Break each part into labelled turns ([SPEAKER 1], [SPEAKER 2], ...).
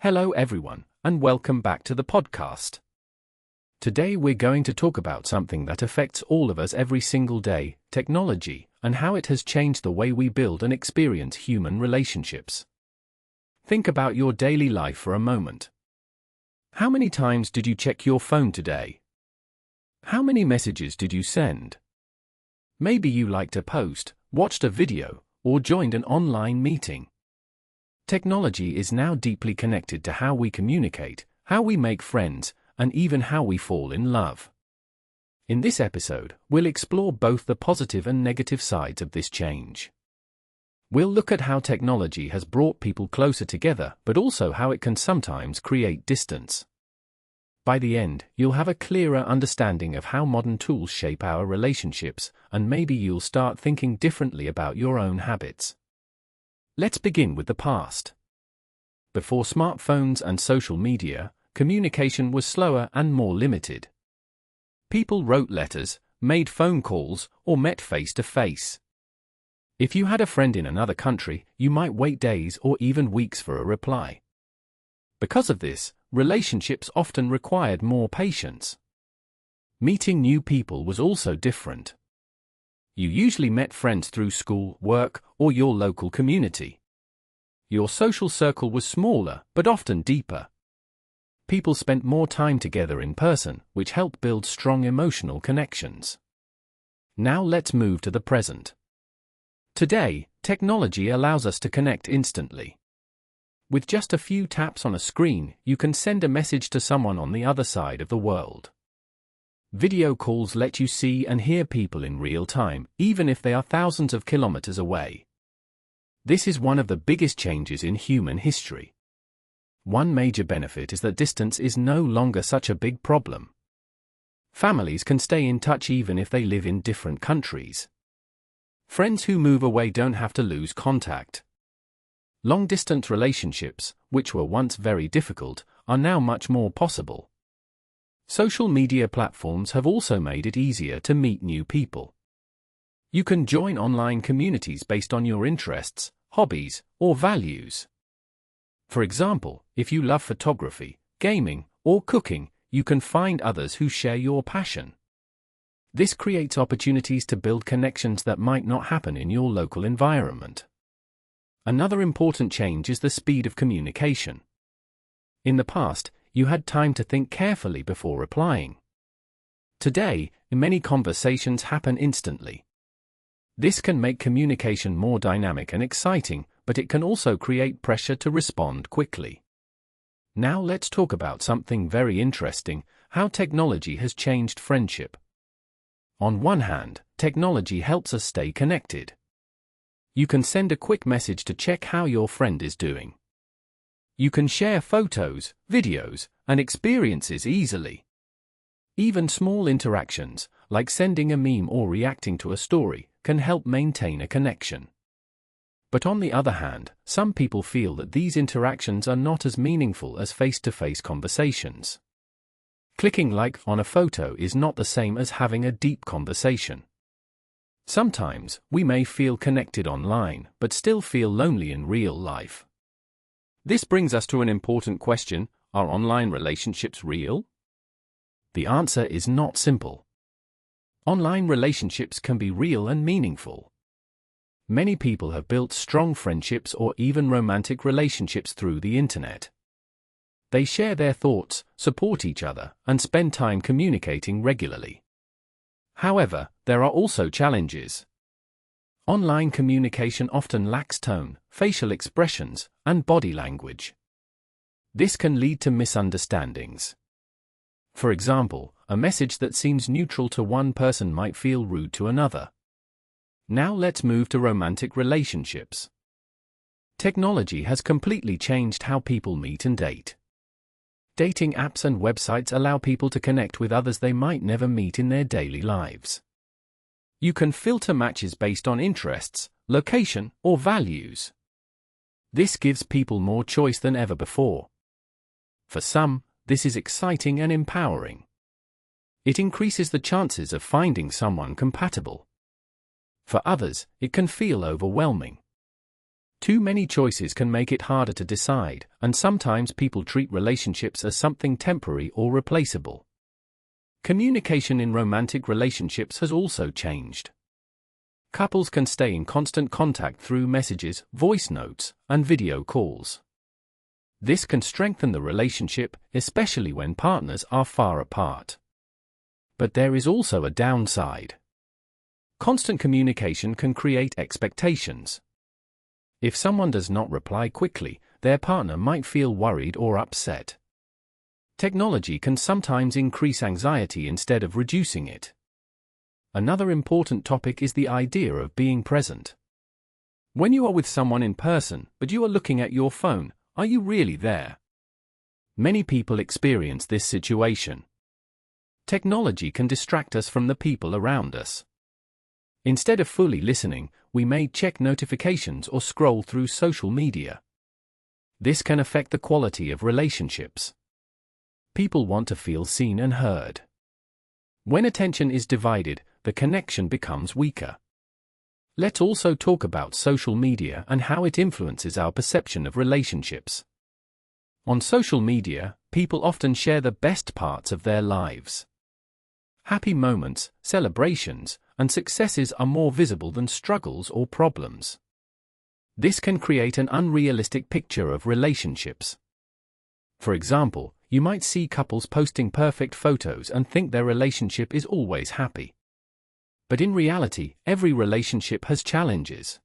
[SPEAKER 1] Hello everyone, and welcome back to the podcast. Today we're going to talk about something that affects all of us every single day, technology, and how it has changed the way we build and experience human relationships. Think about your daily life for a moment. How many times did you check your phone today? How many messages did you send? Maybe you liked a post, watched a video, or joined an online meeting. Technology is now deeply connected to how we communicate, how we make friends, and even how we fall in love. In this episode, we'll explore both the positive and negative sides of this change. We'll look at how technology has brought people closer together, but also how it can sometimes create distance. By the end, you'll have a clearer understanding of how modern tools shape our relationships, and maybe you'll start thinking differently about your own habits. Let's begin with the past. Before smartphones and social media, communication was slower and more limited. People wrote letters, made phone calls, or met face to face. If you had a friend in another country, you might wait days or even weeks for a reply. Because of this, relationships often required more patience. Meeting new people was also different. You usually met friends through school, work, or your local community. Your social circle was smaller, but often deeper. People spent more time together in person, which helped build strong emotional connections. Now let's move to the present. Today, technology allows us to connect instantly. With just a few taps on a screen, you can send a message to someone on the other side of the world. Video calls let you see and hear people in real time, even if they are thousands of kilometers away. This is one of the biggest changes in human history. One major benefit is that distance is no longer such a big problem. Families can stay in touch even if they live in different countries. Friends who move away don't have to lose contact. Long-distance relationships, which were once very difficult, are now much more possible. Social media platforms have also made it easier to meet new people. You can join online communities based on your interests, hobbies, or values. For example, if you love photography, gaming, or cooking, you can find others who share your passion. This creates opportunities to build connections that might not happen in your local environment. Another important change is the speed of communication. In the past, you had time to think carefully before replying. Today, many conversations happen instantly. This can make communication more dynamic and exciting, but it can also create pressure to respond quickly. Now let's talk about something very interesting: how technology has changed friendship. On one hand, technology helps us stay connected. You can send a quick message to check how your friend is doing. You can share photos, videos, and experiences easily. Even small interactions, like sending a meme or reacting to a story, can help maintain a connection. But on the other hand, some people feel that these interactions are not as meaningful as face-to-face conversations. Clicking like on a photo is not the same as having a deep conversation. Sometimes, we may feel connected online, but still feel lonely in real life. This brings us to an important question: are online relationships real? The answer is not simple. Online relationships can be real and meaningful. Many people have built strong friendships or even romantic relationships through the internet. They share their thoughts, support each other, and spend time communicating regularly. However, there are also challenges. Online communication often lacks tone, facial expressions, and body language. This can lead to misunderstandings. For example, a message that seems neutral to one person might feel rude to another. Now let's move to romantic relationships. Technology has completely changed how people meet and date. Dating apps and websites allow people to connect with others they might never meet in their daily lives. You can filter matches based on interests, location, or values. This gives people more choice than ever before. For some, this is exciting and empowering. It increases the chances of finding someone compatible. For others, it can feel overwhelming. Too many choices can make it harder to decide, and sometimes people treat relationships as something temporary or replaceable. Communication in romantic relationships has also changed. Couples can stay in constant contact through messages, voice notes, and video calls. This can strengthen the relationship, especially when partners are far apart. But there is also a downside. Constant communication can create expectations. If someone does not reply quickly, their partner might feel worried or upset. Technology can sometimes increase anxiety instead of reducing it. Another important topic is the idea of being present. When you are with someone in person, but you are looking at your phone, are you really there? Many people experience this situation. Technology can distract us from the people around us. Instead of fully listening, we may check notifications or scroll through social media. This can affect the quality of relationships. People want to feel seen and heard. When attention is divided, the connection becomes weaker. Let's also talk about social media and how it influences our perception of relationships. On social media, people often share the best parts of their lives. Happy moments, celebrations, and successes are more visible than struggles or problems. This can create an unrealistic picture of relationships. For example, you might see couples posting perfect photos and think their relationship is always happy. But in reality, every relationship has challenges.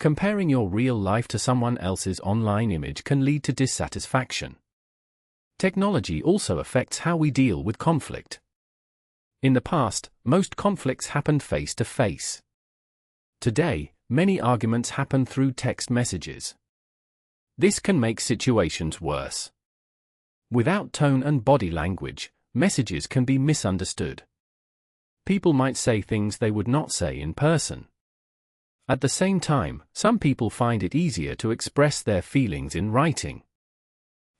[SPEAKER 1] Comparing your real life to someone else's online image can lead to dissatisfaction. Technology also affects how we deal with conflict. In the past, most conflicts happened face to face. Today, many arguments happen through text messages. This can make situations worse. Without tone and body language, messages can be misunderstood. People might say things they would not say in person. At the same time, some people find it easier to express their feelings in writing.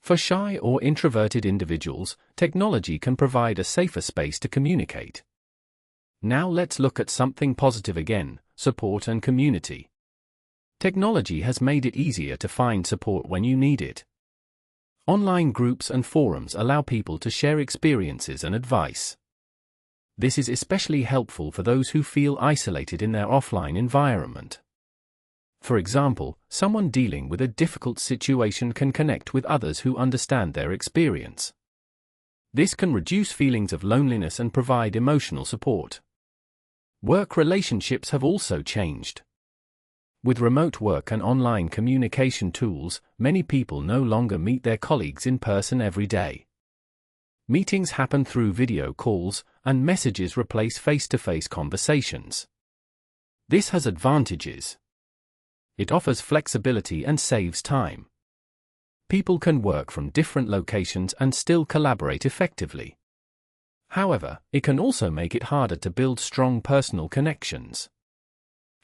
[SPEAKER 1] For shy or introverted individuals, technology can provide a safer space to communicate. Now let's look at something positive again: support and community. Technology has made it easier to find support when you need it. Online groups and forums allow people to share experiences and advice. This is especially helpful for those who feel isolated in their offline environment. For example, someone dealing with a difficult situation can connect with others who understand their experience. This can reduce feelings of loneliness and provide emotional support. Work relationships have also changed. With remote work and online communication tools, many people no longer meet their colleagues in person every day. Meetings happen through video calls, and messages replace face-to-face conversations. This has advantages. It offers flexibility and saves time. People can work from different locations and still collaborate effectively. However, it can also make it harder to build strong personal connections.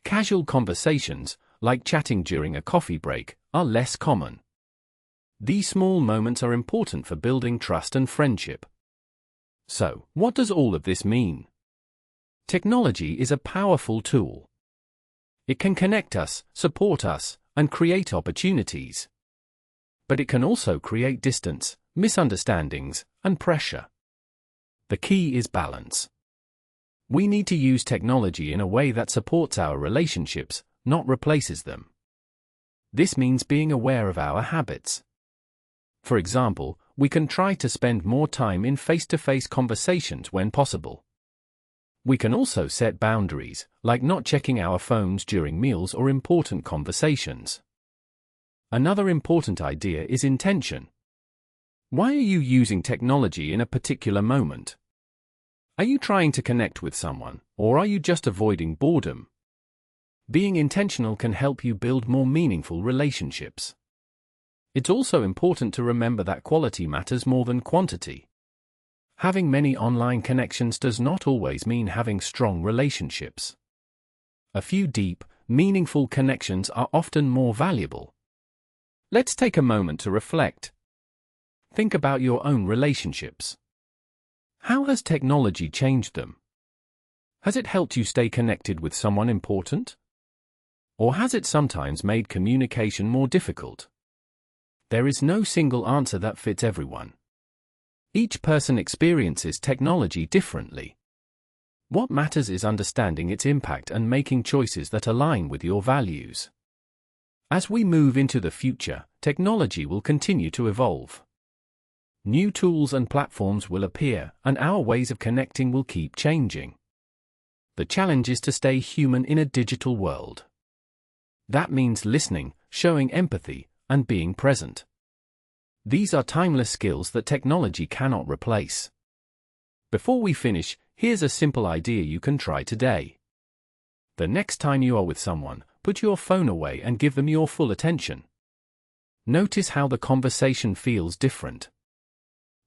[SPEAKER 1] Casual conversations, like chatting during a coffee break, are less common. These small moments are important for building trust and friendship. So, what does all of this mean? Technology is a powerful tool. It can connect us, support us, and create opportunities. But it can also create distance, misunderstandings, and pressure. The key is balance. We need to use technology in a way that supports our relationships, not replaces them. This means being aware of our habits. For example, we can try to spend more time in face-to-face conversations when possible. We can also set boundaries, like not checking our phones during meals or important conversations. Another important idea is intention. Why are you using technology in a particular moment? Are you trying to connect with someone, or are you just avoiding boredom? Being intentional can help you build more meaningful relationships. It's also important to remember that quality matters more than quantity. Having many online connections does not always mean having strong relationships. A few deep, meaningful connections are often more valuable. Let's take a moment to reflect. Think about your own relationships. How has technology changed them? Has it helped you stay connected with someone important? Or has it sometimes made communication more difficult? There is no single answer that fits everyone. Each person experiences technology differently. What matters is understanding its impact and making choices that align with your values. As we move into the future, technology will continue to evolve. New tools and platforms will appear, and our ways of connecting will keep changing. The challenge is to stay human in a digital world. That means listening, showing empathy, and being present. These are timeless skills that technology cannot replace. Before we finish, here's a simple idea you can try today. The next time you are with someone, put your phone away and give them your full attention. Notice how the conversation feels different.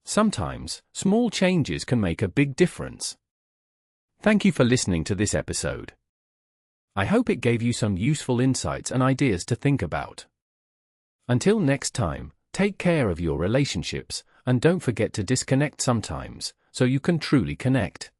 [SPEAKER 1] Sometimes, small changes can make a big difference. Thank you for listening to this episode. I hope it gave you some useful insights and ideas to think about. Until next time, take care of your relationships, and don't forget to disconnect sometimes, so you can truly connect.